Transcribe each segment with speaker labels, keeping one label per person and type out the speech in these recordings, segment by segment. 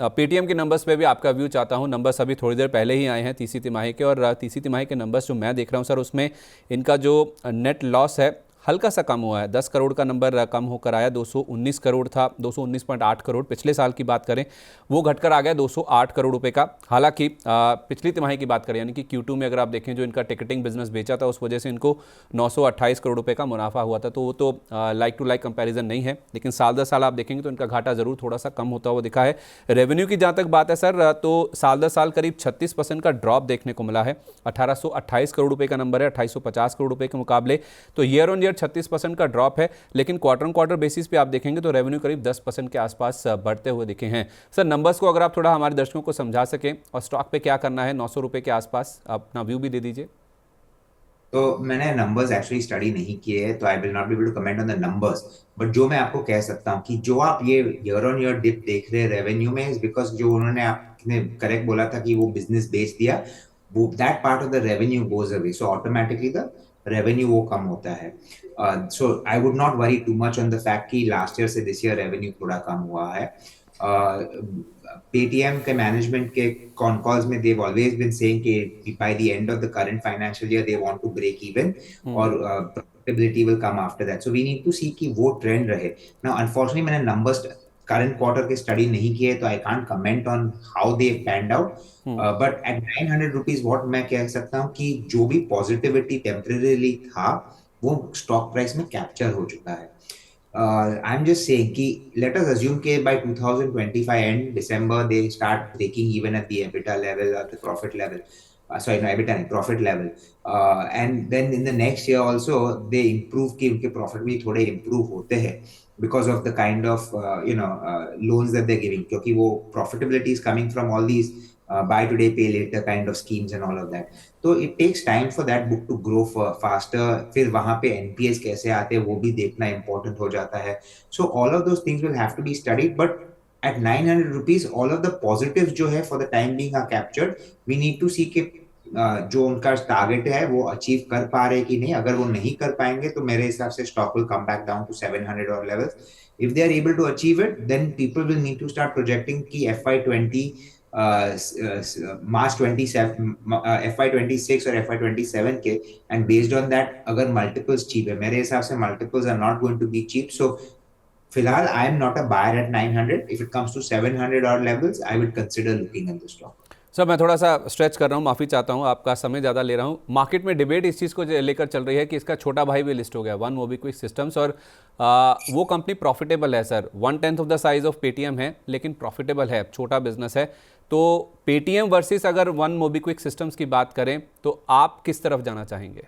Speaker 1: Paytm के numbers पे भी आपका व्यू चाहता हूँ। नंबर्स अभी थोड़ी देर पहले ही आए हैं तीसरी तिमाही के, और तीसरी तिमाही के नंबर्स जो मैं देख रहा हूँ सर, उसमें इनका जो नेट लॉस है हल्का सा कम हुआ है। 10 करोड़ का नंबर कम होकर आया, 219 करोड़ था, 219.8 करोड़ पिछले साल की बात करें, वो घटकर आ गया 208 करोड़ रुपए का। हालांकि पिछली तिमाही की बात करें यानी कि Q2 में अगर आप देखें जो इनका टिकटिंग बिजनेस बेचा था उस वजह से इनको 928 करोड़ रुपए का मुनाफा हुआ था, तो वो तो लाइक टू लाइक कंपैरिजन नहीं है। लेकिन साल दर साल आप देखेंगे तो इनका घाटा जरूर थोड़ा सा कम होता हुआ दिखा है। रेवेन्यू की जहाँ तक बात है सर, तो साल दर साल करीब 36% का ड्रॉप देखने को मिला है। 1828 करोड़ रुपए का नंबर है 2850 करोड़ रुपए के मुकाबले, तो ईयर ऑन ईयर 36% का ड्रॉप है। लेकिन क्वार्टर ऑन क्वार्टर बेसिस पे आप देखेंगे तो रेवेन्यू करीब 10% के आसपास बढ़ते हुए दिखे हैं। सर नंबर्स को अगर आप थोड़ा हमारे दर्शकों को समझा सकें और स्टॉक पे क्या करना है 900 रुपए के आसपास, अपना व्यू भी दे दीजिए।
Speaker 2: तो मैंने नंबर्स एक्चुअली स्टडी नहीं किए हैं, तो I will not be able to comment on the numbers. But जो मैं आपको कह सकता हूँ कि जो आप ये ईयर ऑन ईयर डिप देख रहे हैं रेवेन्यू में, इज बिकॉज जो उन्होंने आपने करेक्ट बोला था कि वो बिजनेस बेच दिया, वो that part of the revenue goes away, so automatically the revenue वो कम होता है। So I would not worry too much on the fact कि लास्ट ईयर से दिस ईयर रेवेन्यू थोड़ा कम हुआ है। पेटीएम के मैनेजमेंट के कॉन कॉल्स में देव ऑलवेज बीन सेइंग कि by the end of the current financial year they want to break even, और profitability will come after that, so we need to see कि वो trend रहे। now unfortunately मैंने numbers current quarter के study नहीं किए, तो I can't comment on how they panned out. But at 900 rupees what मैं कह सकता हूँ कि जो भी पॉजिटिविटी टेम्परेरीली था वो स्टॉक प्राइस में कैप्चर हो चुका है। I'm just saying कि let us assume कि by 2025 end December they start breaking even at the EBITDA level or the profit level. Sorry, no, EBITDA नहीं, profit level. And then in the next year also they improve कि उनके profit भी थोड़े improve होते हैं because of the kind of loans that they're giving, क्योंकि वो profitability is coming from all these buy today pay later kind of schemes and all of that. तो it takes time for that book to grow faster. फिर वहां पे NPS कैसे आते हैं वो भी देखना important हो जाता है. So all of those things will have to be studied, but at 900 rupees all of the positives जो है for the time being are captured. We need to see कि जो उनका टारगेट है वो अचीव कर पा रहे कि नहीं। अगर वो नहीं कर पाएंगे तो मेरे हिसाब से stock will come back down to 700 or levels. If they are able to achieve it, then people will need to start projecting कि FY20 March 27 FY26 और FY27 के, and based on that अगर multiples cheap है, मेरे हिसाब से multiples are not going to be cheap. So फिलहाल I am not a buyer at 900. If it comes to 700 or levels, I would consider looking at the stock.
Speaker 1: Sir मैं थोड़ा सा stretch कर रहा हूँ, माफ़ी चाहता हूँ, आपका समय ज़्यादा ले रहा हूँ। मार्केट में डिबेट इस चीज़ को लेकर चल रही है कि इसका छोटा भाई भी लिस्ट हो गया, वन मोबीक्विक सिस्टम्स, और वो कंपनी प्रॉफिटेबल है sir, 1/10 of the size of Paytm है लेकिन प्रॉफिटेबल है, छोटा बिजनेस है। तो पेटीएम वर्सेस अगर वन मोबीक्विक सिस्टम्स की बात करें तो आप किस तरफ जाना चाहेंगे?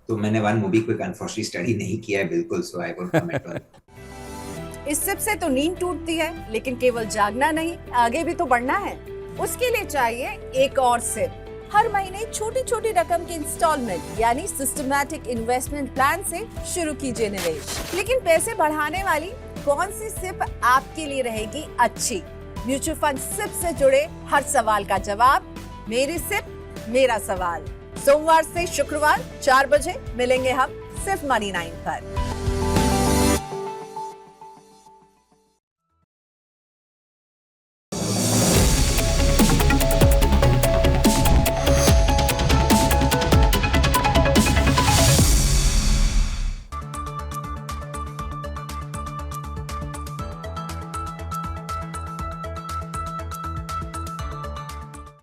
Speaker 2: तो मैंने वन मोबीक्विक अनफॉर्चुनेटली स्टडी नहीं किया है बिल्कुल, so I won't comment on it.
Speaker 3: इस सिप से तो नींद टूटती है, लेकिन केवल जागना नहीं, आगे भी तो बढ़ना है। उसके लिए चाहिए एक और सिप। हर महीने छोटी छोटी रकम की इंस्टॉलमेंट यानी सिस्टमैटिक इन्वेस्टमेंट प्लान से शुरू कीजिए निवेश। लेकिन पैसे बढ़ाने वाली कौन सी सिप आपके लिए रहेगी अच्छी? म्यूचुअल फंड सिप से जुड़े हर सवाल का जवाब मेरी सिप मेरा सवाल। सोमवार से शुक्रवार 4 बजे मिलेंगे हम सिर्फ मनी 9 पर।